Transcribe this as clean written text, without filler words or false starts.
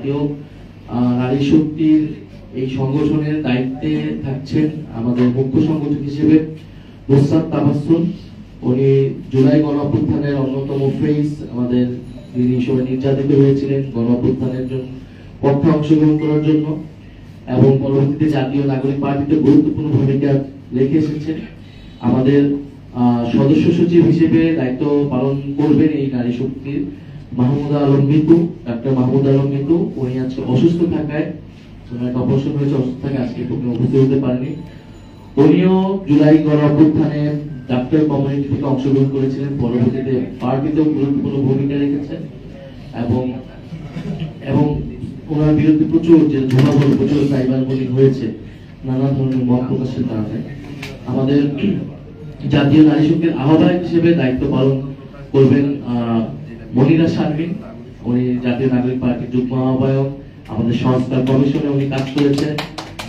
জাতীয় নারী শক্তির এই সংগঠনের দায়িত্বে থাকছেন আমাদের মুখ্য সংগঠক হিসেবে নুসরাত তাবাসসুম। উনি জুলাই গণঅভ্যুত্থানের অন্যতম ফেস, আমাদের যিনি সবাই নির্যাতিত হয়েছিলেন গণঅভ্যুত্থানের জন্য পক্ষে অংশগ্রহণ করার জন্য, এবং পরবর্তীতে জাতীয় নাগরিক পার্টিতে গুরুত্বপূর্ণ ভূমিকা রেখে এসেছেন। আমাদের সদস্য সচিব হিসেবে দায়িত্ব পালন করবেন এই নারী শক্তির মাহমুদা আলম মিতু, ডক্টর মাহমুদা আলম মিতু। উনি আজকে অসুস্থ থাকায়, ওনার একটা অপারেশন হয়েছে, অসুস্থ থাকায় আজকে উপস্থিত হতে পারেনি। উনিও জুলাই গণঅভ্যুত্থানে ডাক্তার কমিউনিটি থেকে অংশগ্রহণ করেছিলেন, পরবর্তীতে পার্টিতেও গুরুত্বপূর্ণ ভূমিকা রেখেছেন এবং এবং ওনার বিরুদ্ধে প্রচুর সাইবার বুলিং হয়েছে নানা ধরনের মত প্রকাশের কারণে। আমাদের জাতীয় নারী শক্তির আহ্বায়ক হিসেবে দায়িত্ব পালন করবেন মনিরা শারমিন। উনি জাতীয় নাগরিক পার্টির যুগ্ম আহ্বায়ক, আমাদের সংস্কার কমিশনে উনি কাজ করেছেন।